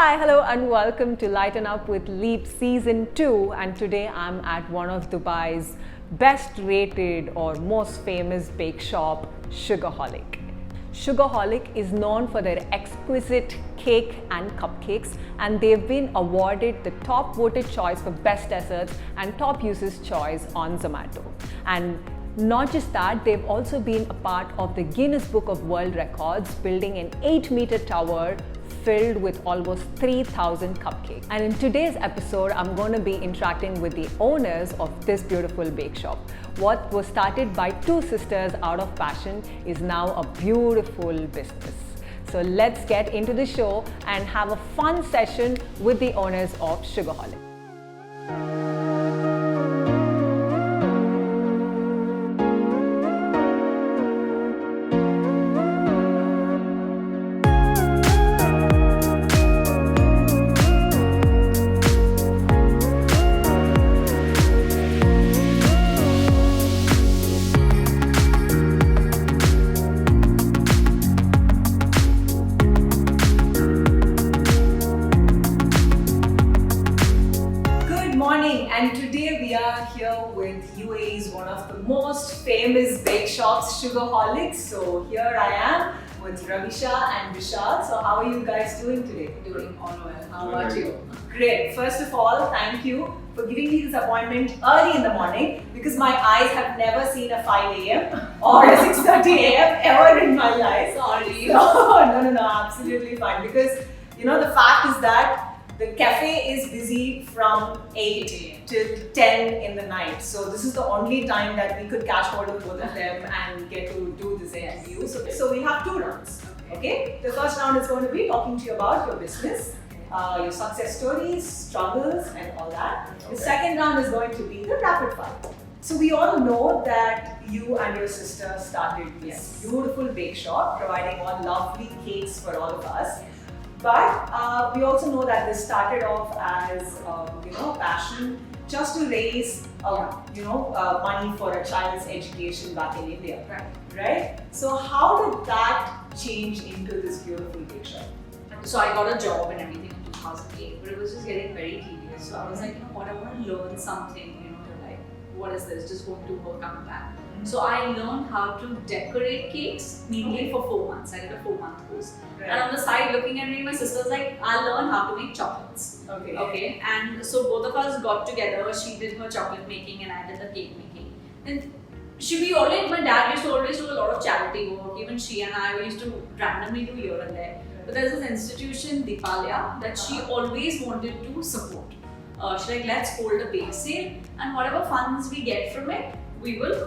Hi, hello, and welcome to Lighten Up with Leap Season 2. And today I'm at one of Dubai's best rated or most famous bake shop, Sugarholic. Sugarholic is known for their exquisite cake and cupcakes, and they've been awarded the top voted choice for best desserts and top users choice on Zomato. And not just that, they've also been a part of the Guinness Book of World Records, building an 8-meter tower filled with almost 3,000 cupcakes. And in today's episode, I'm going to be interacting with the owners of this beautiful bake shop. What was started by two sisters out of passion is now a beautiful business. So let's get into the show and have a fun session with the owners of Sugarholic. And today we are here with UAE's one of the most famous bake shops, Sugarholic. So here I am with Ravisha and Vishal. So how are you guys doing today? Doing all well. How about you? Great. First of all, thank you for giving me this appointment early in the morning, because my eyes have never seen a 5 a.m. or a 6:30 a.m. ever in my life. Sorry. No, absolutely fine. Because the fact is that the cafe is busy from 8 till 10 in the night. So this is the only time that we could catch hold of both of them and get to do this interview. So we have 2 rounds. Okay? The first round is going to be talking to you about your business, your success stories, struggles, and all that. The second round is going to be the rapid fire. So we all know that you and your sister started this beautiful bake shop, providing all lovely cakes for all of us. But we also know that this started off as passion, just to raise money for a child's education back in India. Right? So how did that change into this beautiful bake shop? So I got a job and everything in 2008, but it was just getting very tedious. So I was like, I want to learn something. What is this? Just going to work, coming back. So I learned how to decorate cakes mainly for 4 months. I did a 4-month course. Right. And on the side, looking at me, my sister's like, I'll learn how to make chocolates. Okay. And so both of us got together. She did her chocolate making and I did the cake making. And my dad used to always do a lot of charity work. Even she and I, we used to randomly do here and there. But there's this institution, Deepalaya, that she always wanted to support. She's like, let's hold a bake sale, and whatever funds we get from it, we will,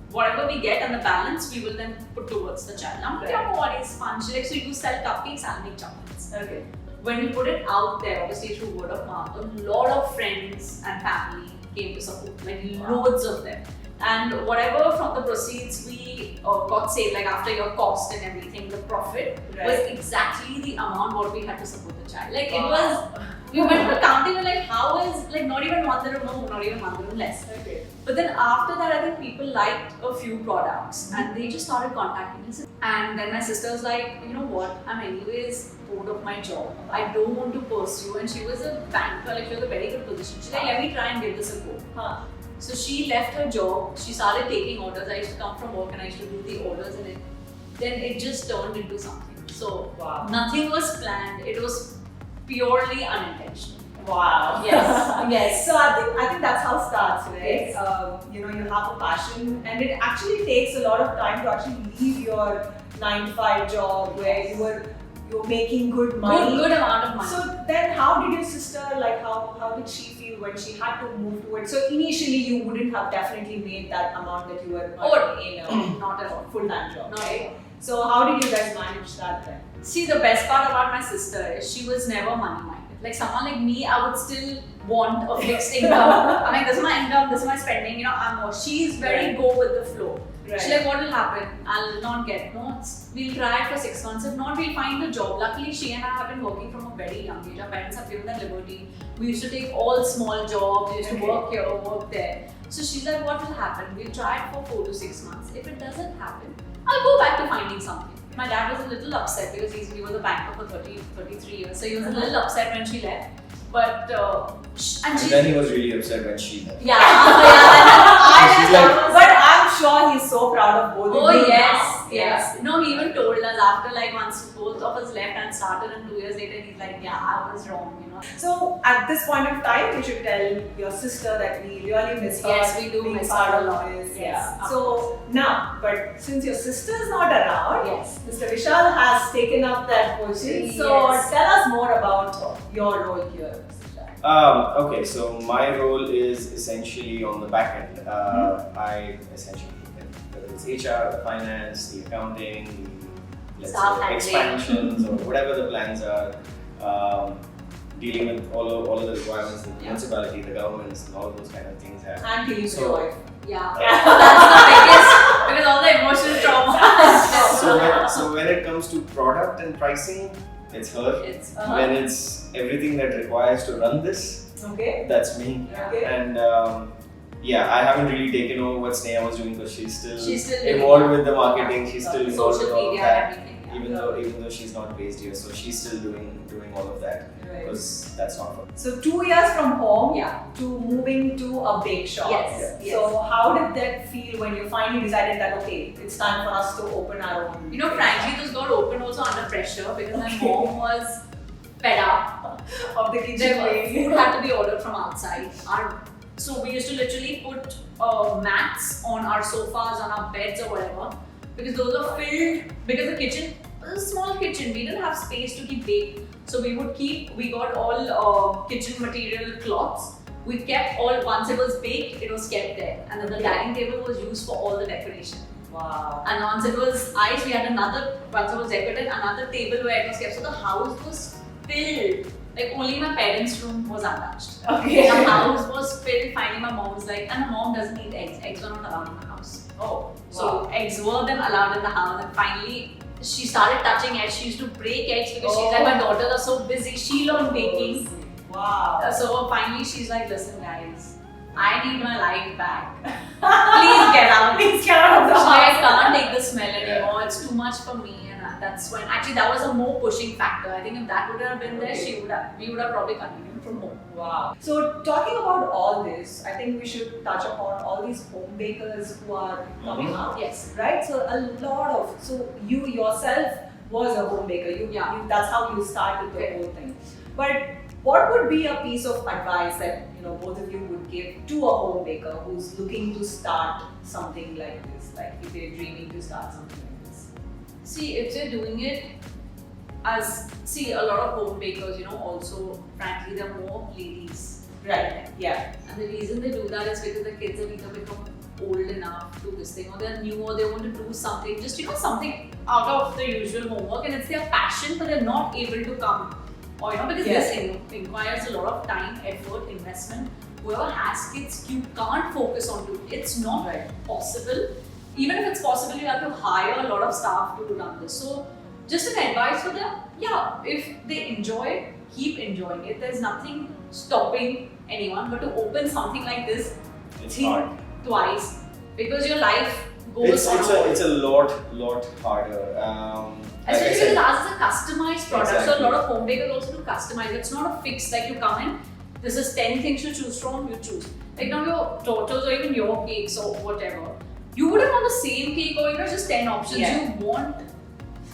whatever we get and the balance, we will then put towards the child. I'm like, what is fun? She's like, so you sell cupcakes, I'll make chocolates. Okay. When we put it out there, obviously through word of mouth, a lot of friends and family came to support, like loads of them. And whatever from the proceeds we got saved, like after your cost and everything, the profit was exactly the amount what we had to support the child. Like it was. We went to counting and like, how is not even 1 dirham more, not even 1 dirham less. Okay. But then after that, I think people liked a few products and they just started contacting us. And then my sister's like, you know what, I'm anyways bored of my job. I don't want to pursue. And she was a banker, like she was a very good position. She's like, let me try and give this a go. So she left her job. She started taking orders. I used to come from work and I used to do the orders, and then it just turned into something. So nothing was planned. It was purely unintentional. Wow. Yes. Yes. So I think that's how it starts, right? Yes. You have a passion, and it actually takes a lot of time to actually leave your 9-to-5 job where you're making good money. Good amount of money. So then how did your sister, how did she feel when she had to move towards? So initially you wouldn't have definitely made that amount that you were earning in a not at all. full-time job, Not right? So how did you guys manage that then? See, the best part about my sister is she was never money-minded. Like someone like me, I would still want a fixed income. I mean, this is my income, this is my spending, I'm more. She's very go with the flow. Right. She's like, what will happen? I'll not get notes. We'll try it for 6 months. If not, we'll find a job. Luckily, she and I have been working from a very young age. Our parents have given that liberty. We used to take all small jobs. We used to work here, work there. So she's like, what will happen? We'll try it for 4 to 6 months. If it doesn't happen, I'll go back to finding something. My dad was a little upset because he was a banker for 33 years, so he was a little upset when she left. But And then he was really upset when she left. yeah, yeah. She's like, But I'm sure he's so proud of both Oh of you yes, now. yes. No, he even told us after like once both of us left and started, and 2 years later he's like, yeah, I was wrong, you know. So at this point of time, you should tell your sister that we really miss her. Yes, we do being miss part her a of lot. this. Yes, Yeah. of So now, but since your sister is not around, Yes. Mr. Vishal has taken up that position. So Yes. tell us more about your role here, Mr. Vishal. Okay, so my role is essentially on the back end. I essentially, whether it's HR, the finance, the accounting, let's Staff say handling. expansions or whatever the plans are, dealing with all of the requirements that the Yeah. municipality, the governments, and all of those kind of things have. And dealing with So- your wife. Yeah, that's the biggest because all the emotional trauma. So when it comes to product and pricing, it's her. It's When it's everything that requires to run this, Okay. that's me. Okay. And yeah, I haven't really taken over what Sneha was doing because she's still doing involved with the marketing. She's still involved with social all of media and that. everything. Yeah. Even though she's not based here, so she's still doing all of that Right. because that's not her. So 2 years from home Yeah. to moving to a bake shop. Yes, yes. So how did that feel when you finally decided that okay, it's time for us to open our own? You know, bake frankly, this got opened also under pressure because my Okay. mom was fed up. shop of the kitchen There were, ways. food had to be ordered from outside. So we used to literally put mats on our sofas, on our beds or whatever, because those are filled. Because the kitchen was a small kitchen, we didn't have space to keep baked. So we got all kitchen material cloths. We kept all, once it was baked, it was kept there. And then the dining table was used for all the decoration. Wow. And once it was ice, we had another, once it was decorated, another table where it was kept. So the house was filled. Like only my parents' room was untouched. Okay. The house was filled. Finally, my mom was like, and my mom doesn't eat eggs. Eggs were not allowed in the house. Oh. So eggs were then allowed in the house. And finally, she started touching eggs. She used to break eggs because she's like, my daughters are so busy. She learned baking. Wow. So finally, she's like, listen, guys, I need my life back. Please get out. Please get out of the She's like, I house. can't take the smell anymore. It's too much for me. And that's when actually that was a more pushing factor. I think if that would have been there, we would have probably continued from home. Wow. So talking about all this, I think we should touch upon all these home bakers who are coming up. Yes. Right? So a lot of, so you yourself was a home baker. Yeah. That's how you started the Okay. whole thing. But what would be a piece of advice that both of you would give to a home baker who's looking to start something like this? Like if they're dreaming to start something like this. See, if they're doing it a lot of home bakers, also frankly they're more ladies. Right. Yeah. And the reason they do that is because the kids have either become old enough to do this thing, or they're new, or they want to do something, just something out of the usual homework, and it's their passion, but they're not able to come. Or because Yes. this requires a lot of time, effort, investment. Whoever has kids, you can't focus on it. It's not Right. possible. Even if it's possible, you have to hire a lot of staff to run this. So, just an advice for them, if they enjoy it, keep enjoying it. There's nothing stopping anyone, but to open something like this, It's think hard. twice, because your life goes on. It's a lot harder. Like I Especially said, because ours is a customized product, so a Exactly. lot of home bakers also do customize. It's not a fixed, like you come in, this is 10 things to choose from, you choose. Like now your daughters or even your cakes or whatever, you wouldn't want the same cake or just 10 options, Yeah. you want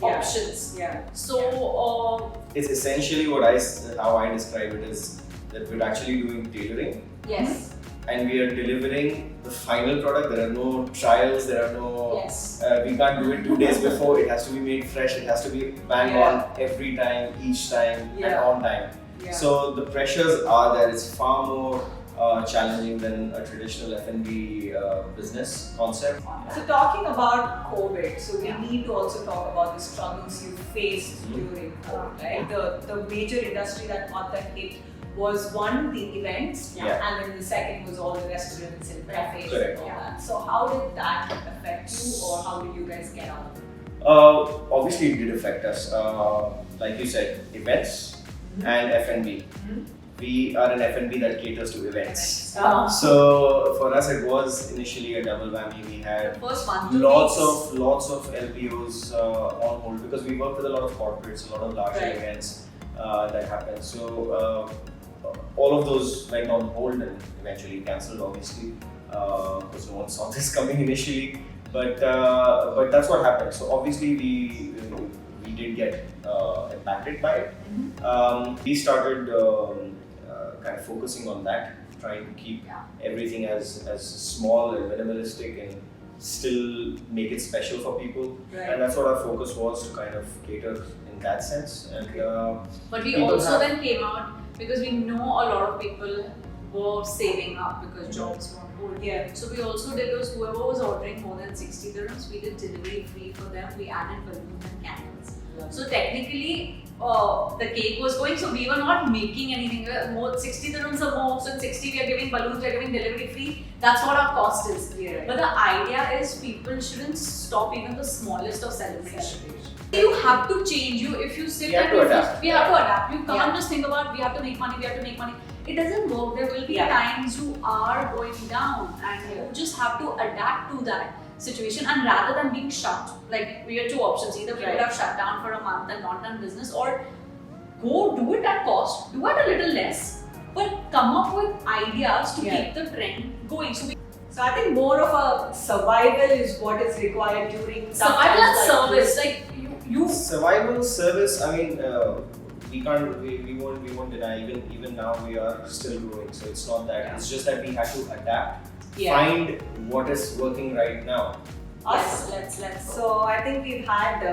Yeah. options. Yeah. So, it's essentially how I describe it is that we're actually doing tailoring yes, and we are delivering the final product. There are no trials, there are no yes. we can't do it 2 days before. It has to be made fresh, it has to be bang Yeah. on every time, each time, and Yeah. on time. Yeah. So the pressures are there. It's far more challenging than a traditional F&B business concept. So talking about COVID, so we Yeah. need to also talk about the struggles you faced during COVID, right? The major industry that got the hit was one, the events, Yeah. and then the second was all the restaurants and cafes Correct. and all that. So how did that affect you, or how did you guys get out of it? Obviously, it did affect us. Like you said, events and F&B. we are an F&B that caters to events. Oh. So for us, it was initially a double whammy. We had First 1 to lots weeks. of LPOs on hold because we work with a lot of corporates, a lot of larger Right. events that happen. So all of those went on hold and eventually cancelled, obviously, because no one saw this coming initially. But that's what happened. So obviously we did get impacted by it. We started kind of focusing on that, trying to keep everything as small and minimalistic and still make it special for people. Right. And that's what our focus was, to kind of cater in that sense. And But we people also have- then came out because we know a lot of people were saving up because jobs were on hold. Yeah. So we also did was whoever was ordering more than 60 dirhams, we did delivery free for them. We added balloons and candles. So technically, the cake was going. So we were not making anything. More 60 dirhams or more. So in 60 we are giving balloons, we are giving delivery free. That's what our cost is. Yeah. But the idea is people shouldn't stop even the smallest of celebration. You have to change. If you sit We have and to you adapt. we have to adapt. You can't Yeah. just think about we have to make money, we have to make money. It doesn't work. There will be Yeah. times you are going down and you just have to adapt to that situation. And rather than being shut, like we had two options. Either we Right. would have shut down for a month and not done business, or go do it at cost, do it a little less, but come up with ideas to Yeah. keep the trend going. So I think more of a survival is what is required during tough Survival and times like service, this. like you survival service. I mean, we won't deny. Even now we are still growing. So it's not that. Yeah. It's just that we had to adapt. Yeah. Find what is working right now. Us. let's So I think we've had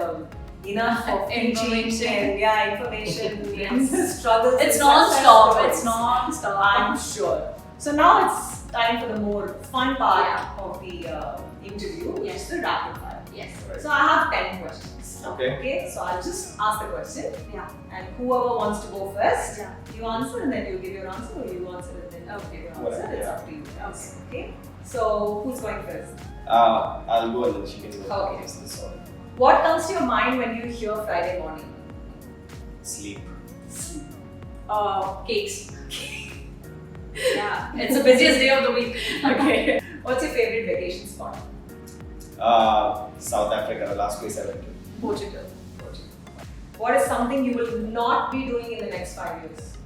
enough of teaching Information. and information Yes. and struggles. It's and non-stop. success It's stories. non-stop. I'm sure. So now it's time for the more fun part Yeah. of the interview, which Yes. is the rapid fire. Yes. So I have 10 questions. Okay. Okay, so I'll just ask the question, Yeah. and whoever wants to go first, Yeah. you answer and then you give your answer, or you answer and then you give your answer. Whatever, It's yeah. up to you guys. Okay. So who's going first? I'll go and then she can go. Okay. This one. What comes to your mind when you hear Friday morning? Sleep. Cakes. Yeah. It's the busiest day of the week. Okay. What's your favorite vacation spot? South Africa, the last place I went to. Portugal. What is something you will not be doing in the next 5 years?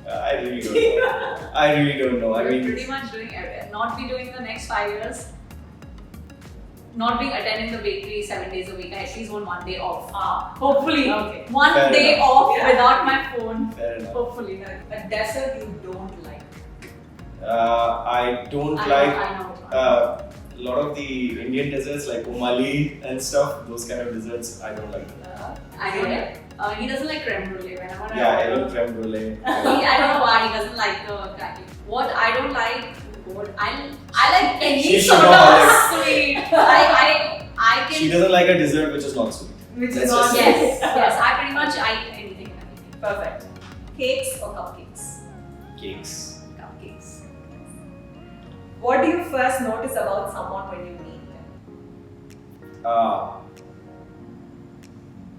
I really don't know. I really don't know. I We're mean, pretty much doing it. Not be doing the next 5 years. Not being attending the bakery 7 days a week. At least one day off. Hopefully. Okay. One Fair day enough. off Yeah. without my phone. fair enough. Hopefully. A dessert you don't like. I don't I like know. a lot of the Indian desserts like umali and stuff. Those kind of desserts, I don't like. I know it. He doesn't like creme brulee. Whenever Yeah, I order- love creme brulee. I don't know why he doesn't like the cracky. What I don't like, I like any She's sort sugarholic. of sweet. I can. She doesn't like a dessert which is not sweet. Which is That's not just- Yes, yes. I pretty much I eat anything and everything. Perfect. Cakes or cupcakes? Cakes. Cupcakes. What do you first notice about someone when you meet them?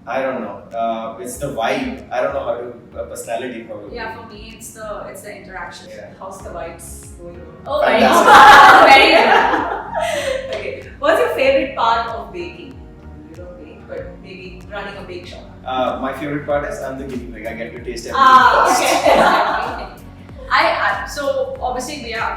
I don't know. It's the vibe. I don't know how to personality probably. Yeah, for me it's the interaction. Yeah. How's the vibes going on? Oh, very Fantastic. good. Very good. Okay. What's your favorite part of baking? You don't bake, but maybe running a bake shop. My favorite part is I'm the guinea pig. I get to taste everything Ah, first. okay. So obviously we are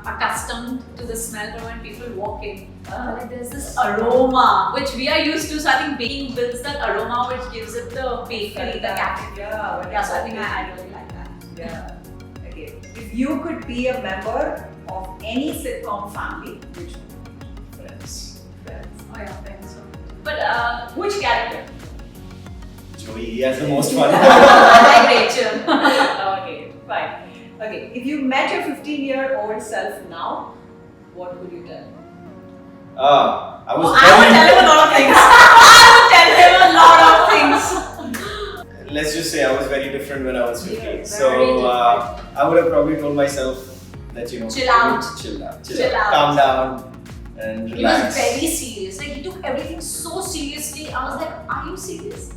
accustomed to the smell from when people walk in. Like there's this aroma which we are used to. So I think baking builds that aroma which gives it the bakery, the cafe. Yeah, So I think I really like that. Yeah. Okay. If you could be a member of any sitcom family, which would you Friends. be? Friends. Oh yeah, friends. But Which character? Joey, he has the most fun. I like Rachel. Okay, fine. Okay, if you met your 15-year-old self now, what would you tell him? I was I would tell him a lot of things. I would tell him a lot of things. Let's just say I was very different when I was 15. Yeah, So very I would have probably told myself that, you know, Chill out. chill out, Chill out. calm down and He was relax. very serious. Like he took everything so seriously. I was like, are you serious?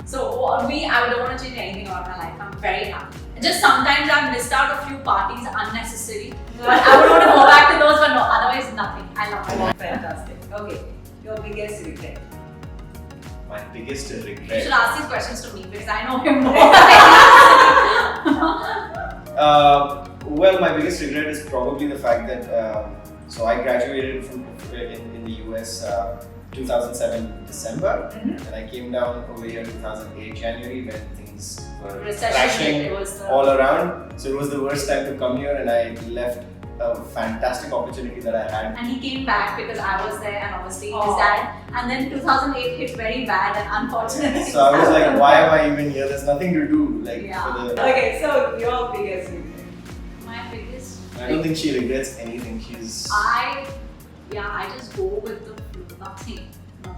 So I don't want to change anything about my life. I'm very happy. Just sometimes I've missed out a few parties unnecessary. But I would want to go back to those, but no, otherwise nothing. I love it. Fantastic. Okay, your biggest regret. My biggest You regret. should ask these questions to me because I know him more. Well, my biggest regret is probably the fact that so I graduated from in the US 2007 December, and I came down over here 2008 January when things were Recession, crashing it was the- all around. So it was the worst time to come here, and I left a fantastic opportunity that I had. And he came back because I was there and obviously Oh. his dad. And then 2008 hit very bad and unfortunately. So I was like, why am I even here? There's nothing to do. Like Yeah. for the. Okay, so your biggest regret. My biggest. I don't think she regrets anything. She's. I just go with the flow. Nothing. No.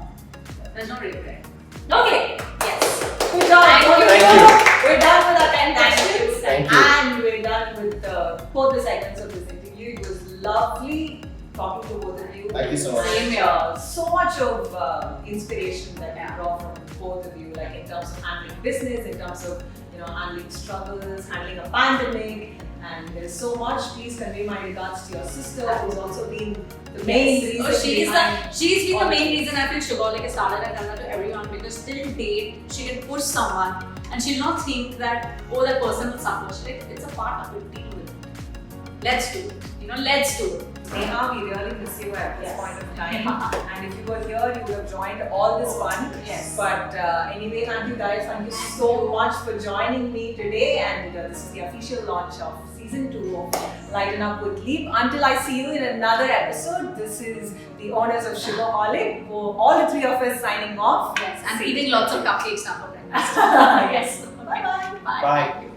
There's no regret. Okay. Yes. Good job. Thank you. Thank you. We're done with our 10 Thank questions. you. Thank you. And we're done with both the segments of this interview. It was lovely talking to both of you. Thank you so much. Same here. So much of inspiration that we brought from both of you, like in terms of handling business, in terms of handling struggles, handling a pandemic, and there's so much. Please convey my regards to your sister, who's also been the main reason. She's behind been all the main of reason I feel Sugarholic has started. I tell that to everyone because till date she can push someone and she'll not think that that person will suffer. She's like, it's a part of it. Deal with it. Let's do it. Let's do it. Neha, we really miss you at this Yes. point of time. And if you were here, you would have joined all this fun. Yes. But anyway, thank you guys. Thank you so much for joining me today. And this is the official launch of season 2 of Lighten Up with Leap. Until I see you in another episode, this is the owners of Sugarholic. All the three of us signing off. Yes. And eating lots of cupcakes now for breakfast. Yes. Bye-bye. Bye. Bye.